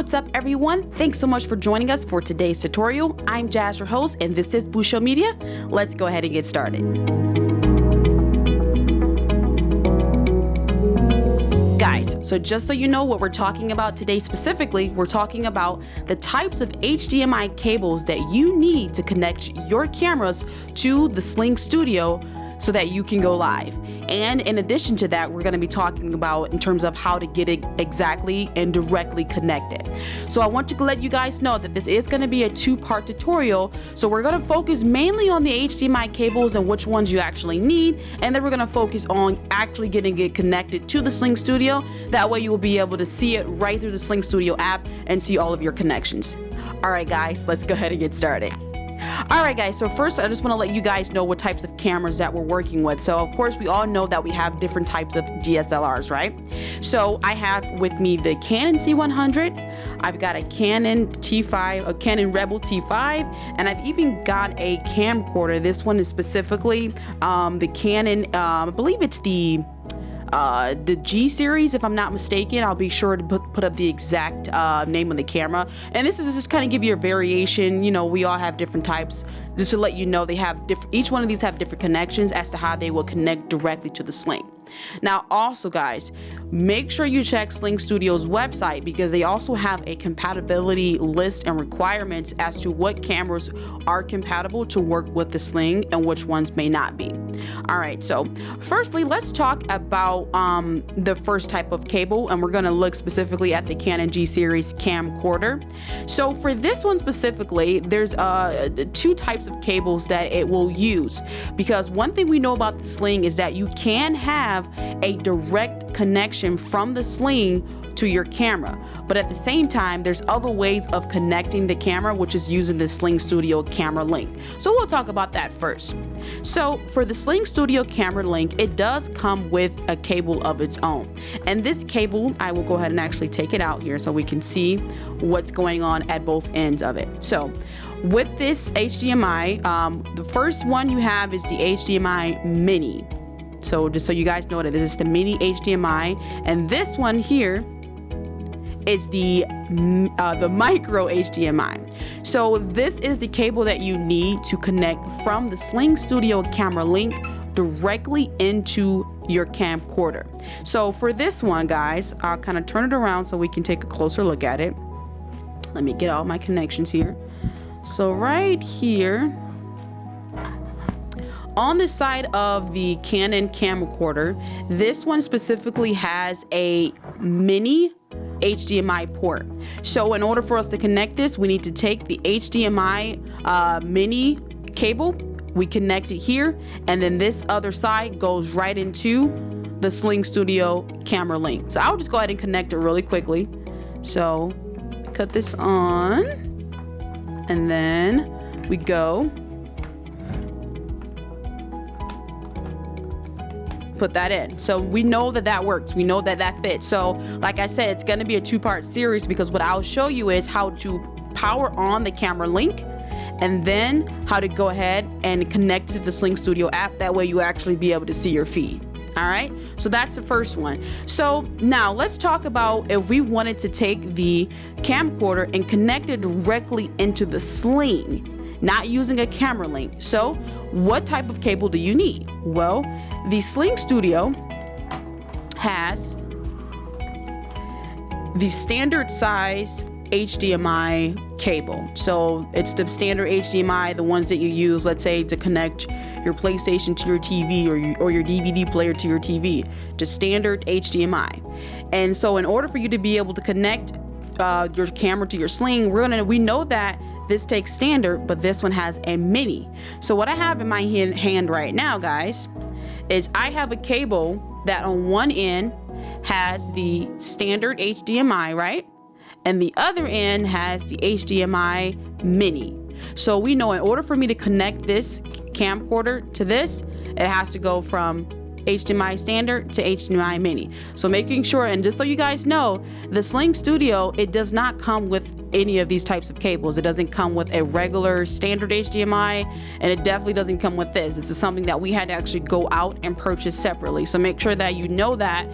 what's up everyone? Thanks so much for joining us for today's tutorial. I'm Jazz, your host, and this is Busho Media. Let's go ahead and get started. Guys, so just so you know what we're talking about today specifically, we're talking about the types of HDMI cables that you need to connect your cameras to the Sling Studio so that you can go live. And in addition to that, we're going to be talking about in terms of how to get it exactly and directly connected. So I want to let you guys know that this is going to be a two-part tutorial. So we're going to focus mainly on the HDMI cables and which ones you actually need, and then we're going to focus on actually getting it connected to the Sling Studio. That way you will be able to see it right through the Sling Studio app and see all of your connections. All right guys, let's go ahead and get started. Alright guys, so first I just want to let you guys know what types of cameras that we're working with. So of course we all know that we have different types of DSLRs, right? So I have with me the Canon C100, I've got a Canon T5, a Canon Rebel T5, and I've even got a camcorder. This one is specifically the Canon, I believe it's the G series, if I'm not mistaken. I'll be sure to put up the exact name of the camera. And this is just kind of give you a variation. You know, we all have different types. Just to let you know, they have each one of these have different connections as to how they will connect directly to the Sling. Now also guys, make sure you check Sling Studio's website because they also have a compatibility list and requirements as to what cameras are compatible to work with the Sling and which ones may not be. Alright, so firstly let's talk about the first type of cable, and we're going to look specifically at the Canon G series camcorder. So for this one specifically, there's two types of cables that it will use, because one thing we know about the Sling is that you can have a direct connection from the Sling to your camera, but at the same time there's other ways of connecting the camera, which is using the Sling Studio Camera Link. So we'll talk about that first. So for the Sling Studio Camera Link, it does come with a cable of its own, and this cable, I will go ahead and actually take it out here so we can see what's going on at both ends of it. So with this HDMI, the first one you have is the HDMI Mini. So just so you guys know that this is the mini HDMI, and this one here is the micro HDMI. So this is the cable that you need to connect from the Sling Studio Camera Link directly into your camcorder. So for this one guys, I'll kind of turn it around so we can take a closer look at it. Let me get all my connections here. So right here, on the side of the Canon camcorder, this one specifically has a mini HDMI port. So in order for us to connect this, we need to take the HDMI mini cable, we connect it here, and then this other side goes right into the Sling Studio Camera Link. So I'll just go ahead and connect it really quickly. So cut this on, and then we go put that in. So we know that that works. We know that that fits. So like I said, it's going to be a two-part series, because what I'll show you is how to power on the camera link, and then how to go ahead and connect it to the Sling Studio app. That way you actually be able to see your feed. All right, so that's the first one. So now let's talk about if we wanted to take the camcorder and connect it directly into the Sling, not using a camera link. So what type of cable do you need? Well, the Sling Studio has the standard size HDMI cable. So it's the standard HDMI, the ones that you use, let's say, to connect your PlayStation to your TV or your DVD player to your TV, just standard HDMI. And so in order for you to be able to connect your camera to your Sling, we know that this takes standard, but this one has a mini. So what I have in my hand right now, guys, is I have a cable that on one end has the standard HDMI, right? And the other end has the HDMI mini. So we know in order for me to connect this camcorder to this, it has to go from HDMI standard to HDMI mini. So making sure, and just so you guys know, the Sling Studio, it does not come with any of these types of cables. It doesn't come with a regular standard HDMI, and it definitely doesn't come with this. This is something that we had to actually go out and purchase separately. So make sure that you know that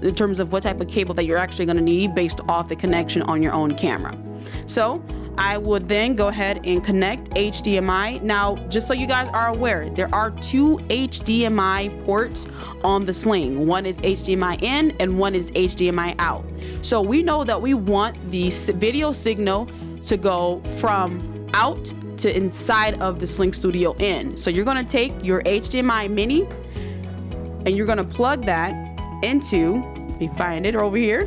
in terms of what type of cable that you're actually going to need based off the connection on your own camera. So I would then go ahead and connect HDMI. Now, just so you guys are aware, there are 2 HDMI ports on the Sling. One is HDMI in and one is HDMI out. So we know that we want the video signal to go from out to inside of the Sling Studio in. So you're gonna take your HDMI mini and you're gonna plug that into, let me find it over here.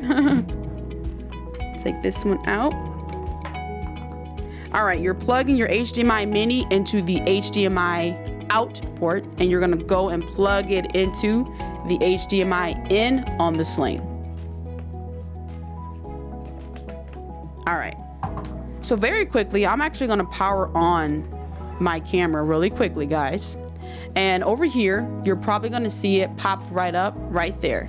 Take this one out. All right, you're plugging your HDMI mini into the HDMI out port, and you're gonna go and plug it into the HDMI in on the Sling. All right, so very quickly, I'm actually gonna power on my camera really quickly, guys. And over here, you're probably gonna see it pop right up right there.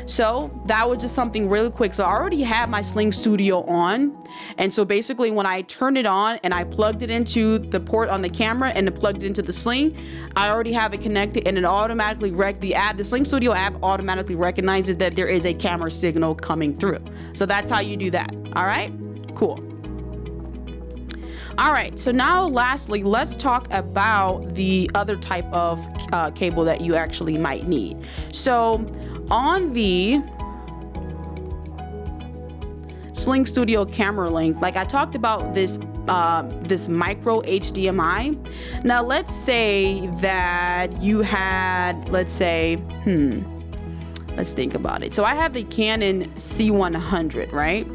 So that was just something really quick. So I already have my Sling Studio on. And so basically when I turned it on and I plugged it into the port on the camera and plugged it into the Sling, I already have it connected, and it automatically the Sling Studio app automatically recognizes that there is a camera signal coming through. So that's how you do that. All right, cool. All right, so now lastly, let's talk about the other type of cable that you actually might need. So on the Sling Studio camera link, like I talked about this this micro HDMI. Now let's say that you had, let's say, let's think about it. So I have the Canon C100, right?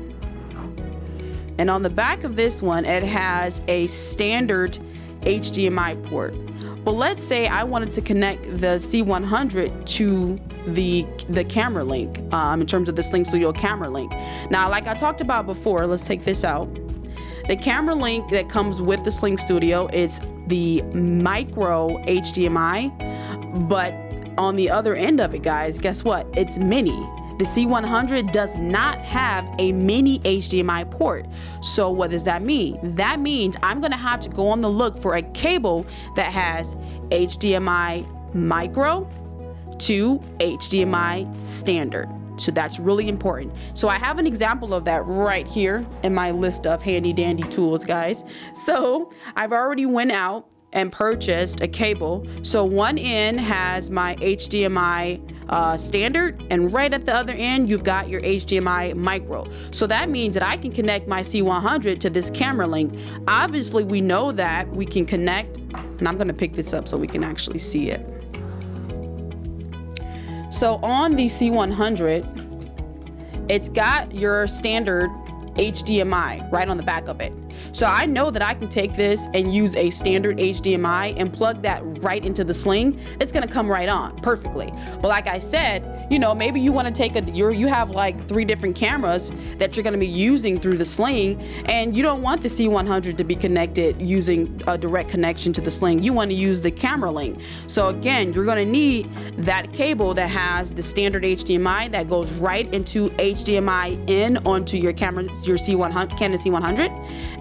And on the back of this one, it has a standard HDMI port. But let's say I wanted to connect the C100 to the camera link in terms of the Sling Studio camera link. Now, like I talked about before, let's take this out. The camera link that comes with the Sling Studio is the micro HDMI, but on the other end of it, guys, guess what? It's mini. The C100 does not have a mini HDMI port. So what does that mean? That means I'm gonna have to go on the look for a cable that has HDMI micro to HDMI standard. So that's really important. So I have an example of that right here in my list of handy dandy tools, guys. So I've already went out and purchased a cable. So one end has my HDMI standard, and right at the other end you've got your HDMI micro. So that means that I can connect my C100 to this camera link. Obviously we know that we can connect, and I'm gonna pick this up so we can actually see it. So on the C100, it's got your standard HDMI right on the back of it. So I know that I can take this and use a standard HDMI and plug that right into the Sling. It's gonna come right on perfectly. But like I said, you know, maybe you wanna take you have like 3 different cameras that you're gonna be using through the Sling, and you don't want the C100 to be connected using a direct connection to the Sling. You wanna use the camera link. So again, you're gonna need that cable that has the standard HDMI that goes right into HDMI in onto your camera, your C100, Canon C100.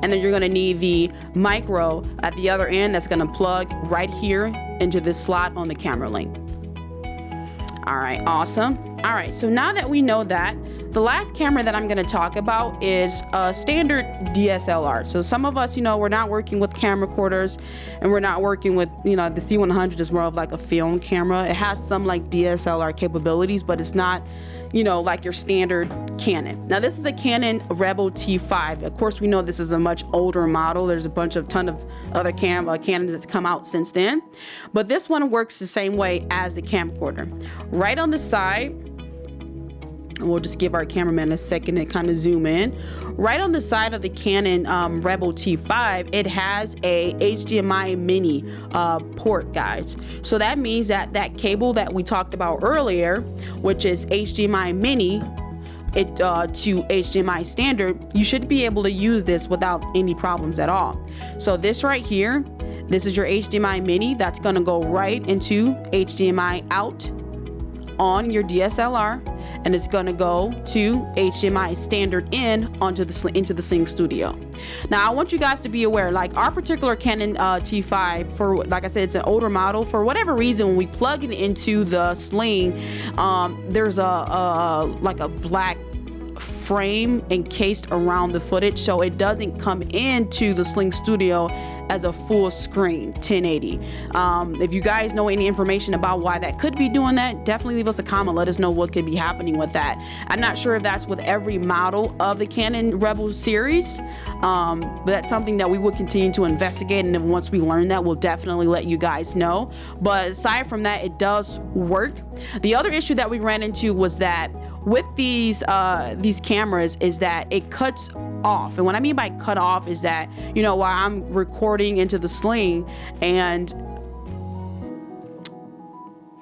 And then you're gonna need the micro at the other end that's gonna plug right here into this slot on the camera link. All right, awesome. All right, so now that we know that, the last camera that I'm gonna talk about is a standard DSLR. So some of us, you know, we're not working with camcorders, and we're not working with, you know, the C100 is more of like a film camera. It has some like DSLR capabilities, but it's not, you know, like your standard Canon. Now this is a Canon Rebel T5. Of course, we know this is a much older model. There's a ton of other Canons that's come out since then. But this one works the same way as the camcorder. Right on the side, and we'll just give our cameraman a second to kind of zoom in. Right on the side of the Canon Rebel T5, it has a HDMI mini port, guys. So that means that that cable that we talked about earlier, which is HDMI mini to HDMI standard, you should be able to use this without any problems at all. So this right here, this is your HDMI mini that's gonna go right into HDMI out on your DSLR, and it's gonna go to HDMI standard in into the Sling Studio. Now I want you guys to be aware, like our particular Canon T5, for like I said, it's an older model. For whatever reason, when we plug it into the Sling, there's like a black frame encased around the footage, so it doesn't come into the Sling Studio as a full screen 1080. If you guys know any information about why that could be doing that, definitely leave us a comment. Let us know what could be happening with that. I'm not sure if that's with every model of the Canon Rebel series, but that's something that we would continue to investigate, and then once we learn that, we'll definitely let you guys know. But aside from that, it does work. The other issue that we ran into was that with these cameras is that it cuts off. And what I mean by cut off is that, you know, while I'm recording into the Sling, and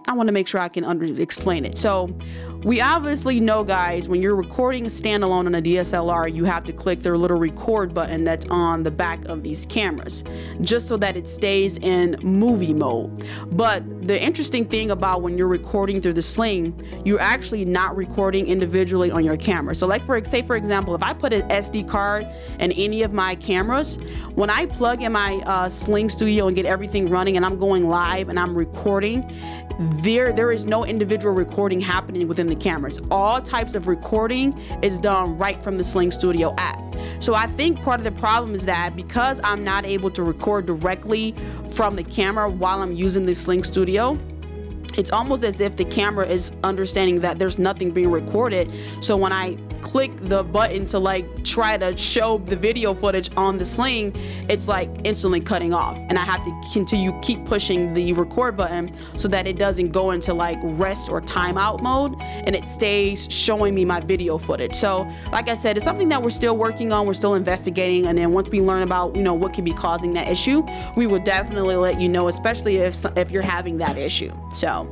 I want to make sure I can explain it. So we obviously know, guys, when you're recording a standalone on a DSLR, you have to click their little record button that's on the back of these cameras, just so that it stays in movie mode. But the interesting thing about when you're recording through the Sling, you're actually not recording individually on your camera. So like say for example, if I put an SD card in any of my cameras, when I plug in my Sling Studio and get everything running and I'm going live and I'm recording, there is no individual recording happening within the cameras. All types of recording is done right from the Sling Studio app. So I think part of the problem is that because I'm not able to record directly from the camera while I'm using the Sling Studio, it's almost as if the camera is understanding that there's nothing being recorded. So when I click the button to like try to show the video footage on the Sling, it's like instantly cutting off, and I have to keep pushing the record button so that it doesn't go into like rest or timeout mode, and it stays showing me my video footage. So like I said, it's something that we're still working on, we're still investigating, and then once we learn about, you know, what could be causing that issue, we will definitely let you know, especially if you're having that issue. So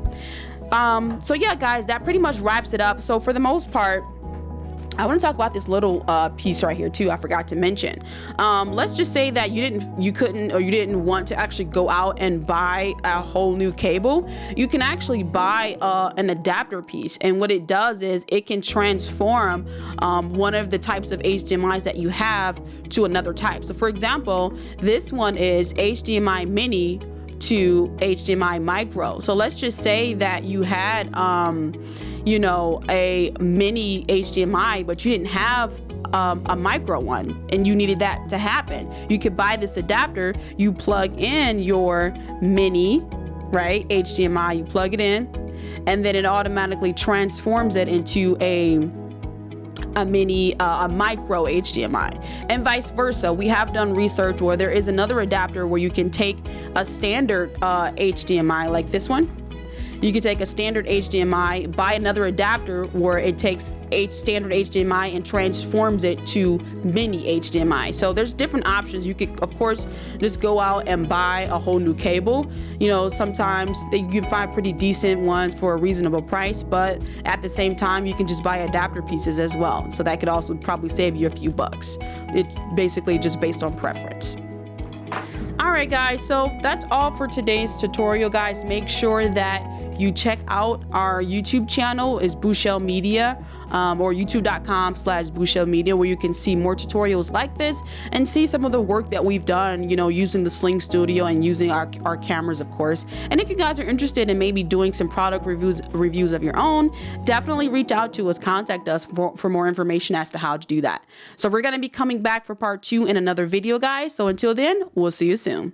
yeah, guys, that pretty much wraps it up. So for the most part, I want to talk about this little piece right here too. I forgot to mention. Let's just say that you didn't want to actually go out and buy a whole new cable. You can actually buy an adapter piece, and what it does is it can transform one of the types of HDMIs that you have to another type. So for example, this one is HDMI mini to HDMI micro. So let's just say that you had you know, a mini HDMI, but you didn't have a micro one, and you needed that to happen. You could buy this adapter, you plug in your mini, right, HDMI, you plug it in, and then it automatically transforms it into a micro HDMI, and vice versa. We have done research where there is another adapter where you can take a standard HDMI like this one. You can take a standard HDMI, buy another adapter where it takes a standard HDMI and transforms it to mini HDMI. So there's different options. You could, of course, just go out and buy a whole new cable. You know, sometimes you can find pretty decent ones for a reasonable price, but at the same time, you can just buy adapter pieces as well. So that could also probably save you a few bucks. It's basically just based on preference. All right, guys, so that's all for today's tutorial, guys. Make sure that you check out our YouTube channel, is Bushel Media, or youtube.com/Bushel Media, where you can see more tutorials like this and see some of the work that we've done, you know, using the Sling Studio and using our cameras, of course. And if you guys are interested in maybe doing some product reviews of your own, definitely reach out to us, contact us for more information as to how to do that. So we're going to be coming back for part 2 in another video, guys. So until then, we'll see you soon.